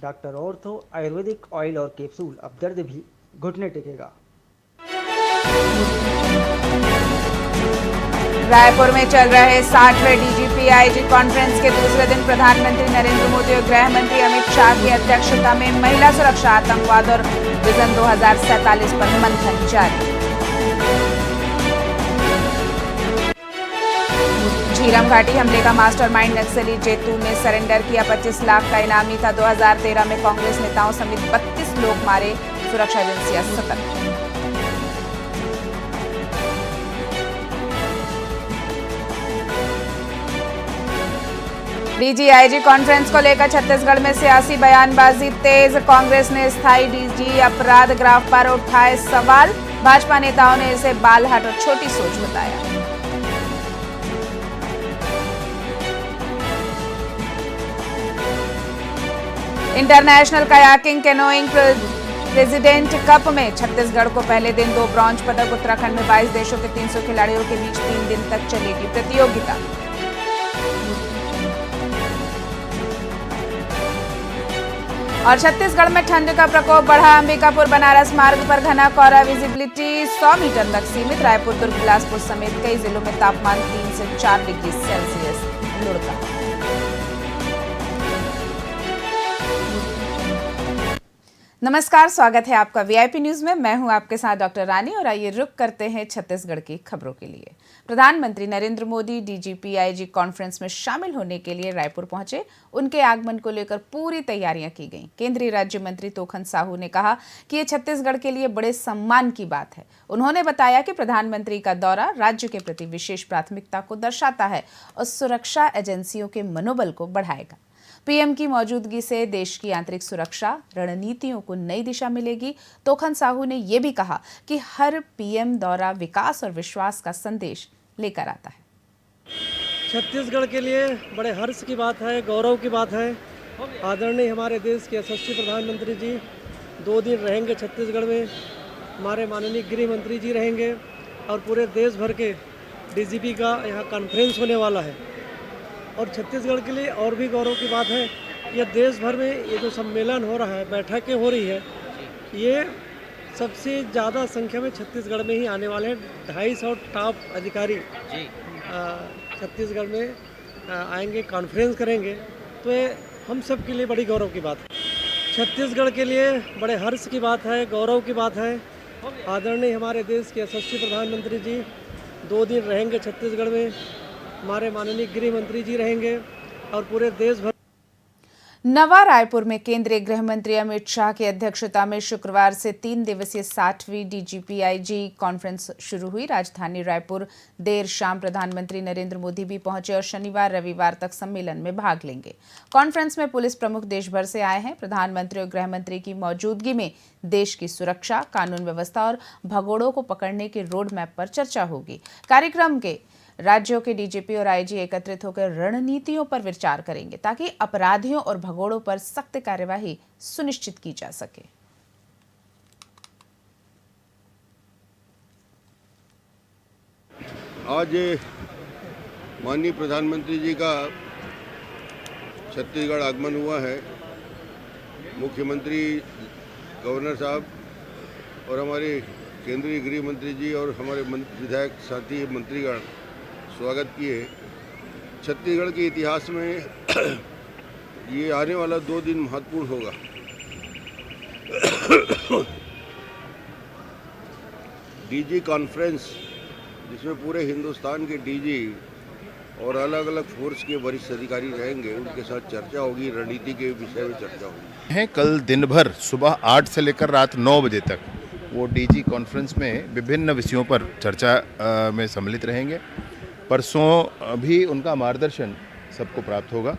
Doctor ortho Ayurvedic oil और capsule, अब दर्द भी घुटने टेकेगा। रायपुर में चल रहे 60वें डीजीपीआईजी कॉन्फ्रेंस के दूसरे दिन प्रधानमंत्री नरेंद्र मोदी और गृह मंत्री अमित शाह की अध्यक्षता में महिला सुरक्षा, आतंकवाद और विजन 2047 पर मंथन जारी। झीरम घाटी हमले का मास्टरमाइंड नक्सली जेतू ने सरेंडर किया। 25 लाख का इनामी था। 2013 में कांग्रेस नेताओं समेत 32 लोग मारे, सुरक्षा एजेंसियां सतर्क। डीजीआईजी कॉन्फ्रेंस को लेकर छत्तीसगढ़ में सियासी बयानबाजी तेज। कांग्रेस ने स्थायी डीजी अपराध ग्राफ पर उठाए सवाल। भाजपा नेताओं ने इसे बालहट और छोटी सोच बताया। International kayaking canoeing president cup में छत्तीसगढ़ को पहले दिन 2 ब्रॉन्ज पदक। उत्तराखंड में 22 देशों के 300 खिलाड़ियों के बीच 3 दिन तक चलेगी प्रतियोगिता। और छत्तीसगढ़ में ठंड का प्रकोप बढ़ा। अंबिकापुर बनारस मार्ग पर घना कोहरा, विजिबिलिटी 100 मीटर तक सीमित। रायपुर, दुर्ग, बिलासपुर समेत कई जिलों में तापमान 3 से 4 डिग्री सेल्सियस लुढ़का। नमस्कार, स्वागत है आपका वीआईपी न्यूज में। मैं हूं आपके साथ डॉक्टर रानी और आइए रुक करते हैं छत्तीसगढ़ की खबरों के लिए। प्रधानमंत्री नरेंद्र मोदी डीजीपीआईजी कॉन्फ्रेंस में शामिल होने के लिए रायपुर पहुंचे। उनके आगमन को लेकर पूरी तैयारियां की गईं। केंद्रीय राज्य मंत्री तोखन साहू ने कहा कि ये छत्तीसगढ़ के लिए बड़े सम्मान की बात है। उन्होंने बताया कि प्रधानमंत्री का दौरा राज्य के प्रति विशेष प्राथमिकता को दर्शाता है और सुरक्षा एजेंसियों के मनोबल को बढ़ाएगा। पीएम की मौजूदगी से देश की आंतरिक सुरक्षा रणनीतियों को नई दिशा मिलेगी। तोखन साहू ने यह भी कहा कि हर पीएम दौरा विकास और विश्वास का संदेश लेकर आता है। छत्तीसगढ़ के लिए बड़े हर्ष की बात है, गौरव की बात है। आदरणीय हमारे देश के यशस्वी प्रधानमंत्री जी 2 दिन रहेंगे छत्तीसगढ़ में। हमारे माननीय गृह मंत्री जी रहेंगे और पूरे देश भर के डीजीपी का यहाँ कॉन्फ्रेंस होने वाला है। और छत्तीसगढ़ के लिए और भी गौरव की बात है, यह देश भर में ये जो सम्मेलन हो रहा है, बैठकें हो रही है, ये सबसे ज़्यादा संख्या में छत्तीसगढ़ में ही आने वाले हैं। 250 टॉप अधिकारी छत्तीसगढ़ में आएंगे, कॉन्फ्रेंस करेंगे, तो ये हम सब के लिए बड़ी गौरव की बात है। छत्तीसगढ़ के लिए बड़े हर्ष की बात है, गौरव की बात है। आदरणीय हमारे देश के यशस्वी प्रधानमंत्री जी 2 दिन रहेंगे छत्तीसगढ़ में। हमारे माननीय गृह मंत्री जी रहेंगे और पूरे देश भर। नवा रायपुर में केंद्रीय गृह मंत्री अमित शाह की अध्यक्षता में शुक्रवार से 3 दिवसीय 60वीं डीजीपीआईजी कॉन्फ्रेंस शुरू हुई। राजधानी रायपुर देर शाम प्रधानमंत्री नरेंद्र मोदी भी पहुंचे और शनिवार रविवार तक सम्मेलन में भाग लेंगे। कॉन्फ्रेंस में पुलिस प्रमुख देश भर से आए हैं। प्रधानमंत्री और गृह मंत्री की मौजूदगी में देश की सुरक्षा, कानून व्यवस्था और भगोड़ों को पकड़ने के रोड मैप पर चर्चा होगी। कार्यक्रम के राज्यों के डीजीपी और आईजी एकत्रित होकर रणनीतियों पर विचार करेंगे ताकि अपराधियों और भगोड़ों पर सख्त कार्यवाही सुनिश्चित की जा सके। आज माननीय प्रधानमंत्री जी का छत्तीसगढ़ आगमन हुआ है। मुख्यमंत्री, गवर्नर साहब और हमारे केंद्रीय गृह मंत्री जी और हमारे विधायक साथी मंत्रीगण स्वागत किए। छत्तीसगढ़ के इतिहास में ये आने वाला 2 दिन महत्वपूर्ण होगा। डीजी कॉन्फ्रेंस, जिसमें पूरे हिंदुस्तान के डीजी और अलग अलग फोर्स के वरिष्ठ अधिकारी रहेंगे, उनके साथ चर्चा होगी, रणनीति के विषय में चर्चा होगी। कल दिन भर सुबह 8 से लेकर रात 9 बजे तक वो डीजी कॉन्फ्रेंस में विभिन्न विषयों पर चर्चा में सम्मिलित रहेंगे। परसों भी उनका मार्गदर्शन सबको प्राप्त होगा।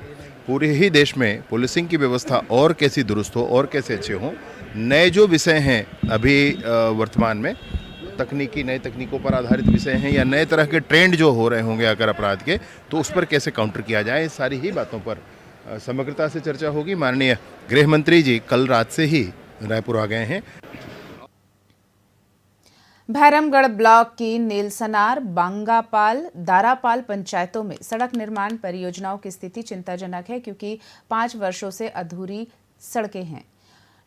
पूरे ही देश में पुलिसिंग की व्यवस्था और कैसी दुरुस्त हो और कैसे अच्छे हों, नए जो विषय हैं अभी वर्तमान में नए तकनीकों पर आधारित विषय हैं या नए तरह के ट्रेंड जो हो रहे होंगे अगर अपराध के, तो उस पर कैसे काउंटर किया जाए, इस सारी ही बातों पर समग्रता से चर्चा होगी। माननीय गृह मंत्री जी कल रात से ही रायपुर आ गए हैं। भैरमगढ़ ब्लॉक की नीलसनार, बांगापाल, दारापाल पंचायतों में सड़क निर्माण परियोजनाओं की स्थिति चिंताजनक है, क्योंकि 5 वर्षों से अधूरी सड़कें हैं।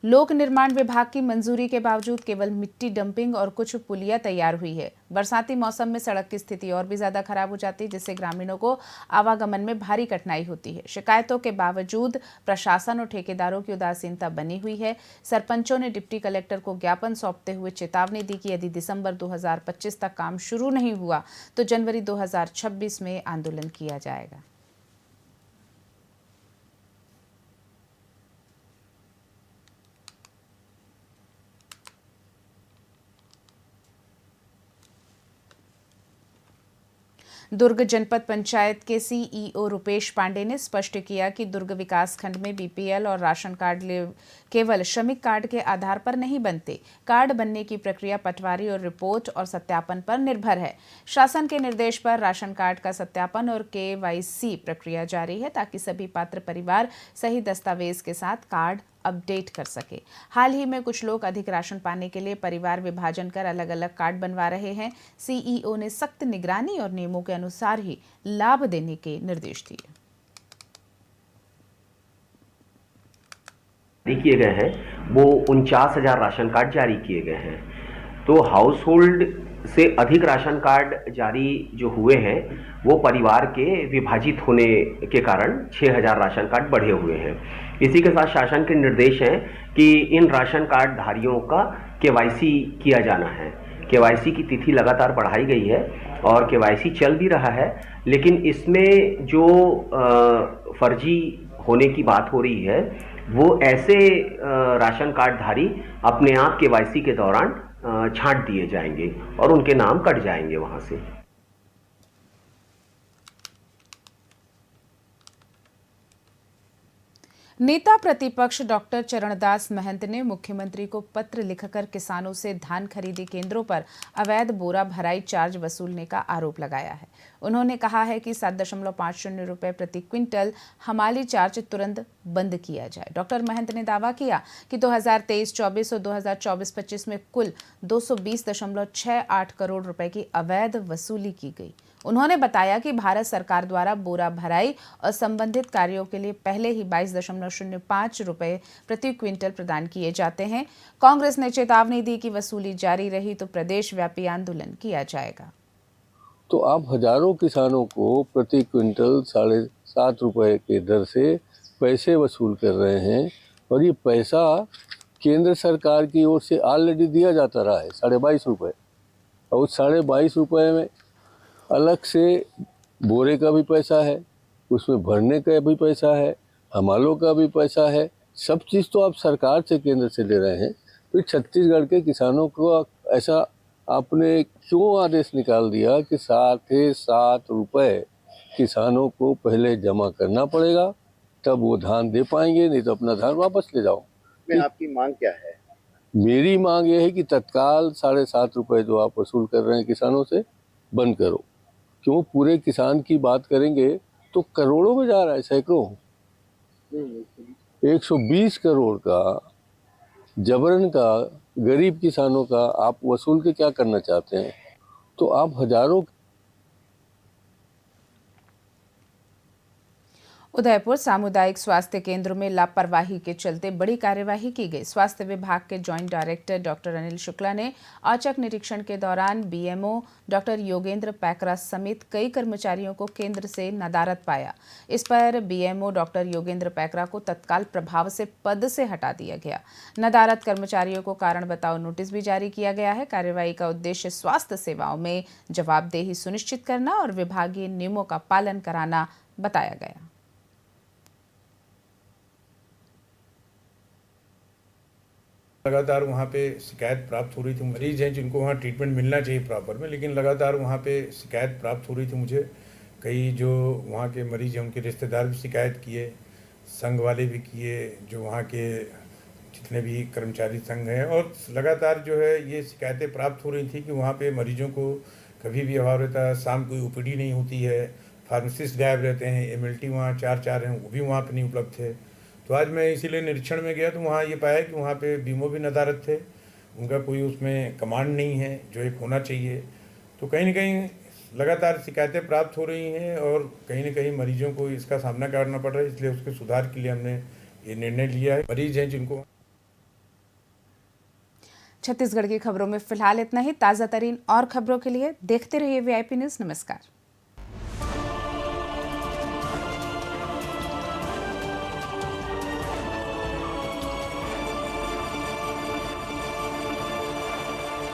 लोक निर्माण विभाग की मंजूरी के बावजूद केवल मिट्टी डंपिंग और कुछ पुलियां तैयार हुई है। बरसाती मौसम में सड़क की स्थिति और भी ज्यादा खराब हो जाती है, जिससे ग्रामीणों को आवागमन में भारी कठिनाई होती है। शिकायतों के बावजूद प्रशासन और ठेकेदारों की उदासीनता बनी हुई है। सरपंचों ने डिप्टी कलेक्टर को ज्ञापन सौंपते हुए चेतावनी दी कि यदि दिसंबर 2025 तक काम शुरू नहीं हुआ तो जनवरी 2026 में आंदोलन किया जाएगा। दुर्ग जनपद पंचायत के सीईओ रुपेश पांडे ने स्पष्ट किया कि दुर्ग विकास खंड में बीपीएल और राशन कार्ड केवल श्रमिक कार्ड के आधार पर नहीं बनते। कार्ड बनने की प्रक्रिया पटवारी और रिपोर्ट और सत्यापन पर निर्भर है। शासन के निर्देश पर राशन कार्ड का सत्यापन और केवाईसी प्रक्रिया जारी है, ताकि सभी पात्र परिवार सही दस्तावेज के साथ कार्ड अपडेट कर सके। हाल ही में कुछ लोग अधिक राशन पाने के लिए परिवार विभाजन कर अलग अलग कार्ड बनवा रहे हैं। सीईओ ने सख्त निगरानी और नियमों के अनुसार ही लाभ देने के निर्देश दिए। किए गए हैं वो 49,000 राशन कार्ड जारी किए गए हैं। तो हाउस होल्ड से अधिक राशन कार्ड जारी जो हुए हैं वो परिवार के विभाजित होने के कारण 6,000 राशन कार्ड बढ़े हुए हैं। इसी के साथ शासन के निर्देश हैं कि इन राशन कार्ड धारियों का केवाईसी किया जाना है। केवाईसी की तिथि लगातार बढ़ाई गई है और केवाईसी चल भी रहा है, लेकिन इसमें जो फर्जी होने की बात हो रही है वो ऐसे राशन कार्डधारी अपने आप केवाईसी के दौरान छांट दिए जाएंगे और उनके नाम कट जाएंगे वहां से। नेता प्रतिपक्ष डॉक्टर चरणदास महंत ने मुख्यमंत्री को पत्र लिखकर किसानों से धान खरीदी केंद्रों पर अवैध बोरा भराई चार्ज वसूलने का आरोप लगाया है। उन्होंने कहा है कि 7.50 रुपये प्रति क्विंटल हमाली चार्ज तुरंत बंद किया जाए। डॉक्टर महंत ने दावा किया कि 2023-24 और 2024-25 में कुल 220.68 करोड़ रुपए की अवैध वसूली की गई। उन्होंने बताया कि भारत सरकार द्वारा बोरा भराई और संबंधित कार्यों के लिए पहले ही 22.05 रुपए प्रति क्विंटल प्रदान किए जाते हैं। कांग्रेस ने चेतावनी दी कि वसूली जारी रही तो प्रदेश व्यापी आंदोलन किया जाएगा। तो आप हजारों किसानों को प्रति क्विंटल 7.5 रुपए के दर से पैसे वसूल कर रहे हैं और ये पैसा केंद्र सरकार की ओर से ऑलरेडी दिया जाता रहा है 22.5 रुपये। और उस 22.5 रुपये में अलग से बोरे का भी पैसा है, उसमें भरने का भी पैसा है, हमालों का भी पैसा है। सब चीज़ तो आप सरकार से केंद्र से ले रहे हैं। फिर छत्तीसगढ़ के किसानों को ऐसा आपने क्यों आदेश निकाल दिया कि 7.7 रुपये किसानों को पहले जमा करना पड़ेगा, तब वो धान दे पाएंगे, नहीं तो अपना धान वापस ले जाओ। में आपकी मांग क्या है? मेरी मांग ये है कि तत्काल 7.5 रुपये जो आप वसूल कर रहे हैं किसानों से बंद करो। क्यों पूरे किसान की बात करेंगे तो करोड़ों में जा रहा है, सैकड़ों 120 करोड़ का जबरन का गरीब किसानों का आप वसूल के क्या करना चाहते हैं? तो आप हजारों। उदयपुर सामुदायिक स्वास्थ्य केंद्र में लापरवाही के चलते बड़ी कार्यवाही की गई। स्वास्थ्य विभाग के joint director doctor Anil Shukla ने औचक निरीक्षण के दौरान बीएमओ डॉक्टर योगेंद्र पैकरा समेत कई कर्मचारियों को केंद्र से नदारद पाया। इस पर बीएमओ डॉक्टर योगेंद्र पैकरा को तत्काल प्रभाव से पद से हटा दिया गया। नदारद कर्मचारियों को कारण बताओ नोटिस भी जारी किया गया है। कार्रवाई का उद्देश्य स्वास्थ्य सेवाओं में जवाबदेही सुनिश्चित करना और विभागीय नियमों का पालन कराना बताया गया। लगातार वहाँ पे शिकायत प्राप्त हो रही थी। मरीज हैं जिनको वहाँ ट्रीटमेंट मिलना चाहिए प्रॉपर में, लेकिन लगातार वहाँ पे शिकायत प्राप्त हो रही थी। मुझे कई जो वहाँ के मरीज हैं उनके रिश्तेदार भी शिकायत किए, संघ वाले भी किए, जो वहाँ के जितने भी कर्मचारी संघ हैं, और लगातार जो है ये शिकायतें प्राप्त हो रही थी कि वहाँ पे मरीजों को कभी भी अभाव रहता है। शाम कोई ओपीडी नहीं होती है, फार्मासिस्ट गायब रहते हैं, एमएलटी वहाँ 4 हैं वो भी वहाँ पर नहीं उपलब्ध थे। तो आज मैं इसीलिए निरीक्षण में गया तो वहाँ ये पाया कि वहाँ पे बीमो भी नदारद थे, उनका कोई उसमें कमांड नहीं है जो एक होना चाहिए। तो कहीं ना कहीं लगातार शिकायतें प्राप्त हो रही हैं और कहीं ना कहीं मरीजों को इसका सामना करना पड़ रहा है, इसलिए उसके सुधार के लिए हमने ये निर्णय लिया है। मरीज हैं जिनको छत्तीसगढ़ की खबरों में फिलहाल इतना ही। ताज़ा तरीन और खबरों के लिए देखते रहिए VIP न्यूज़। नमस्कार।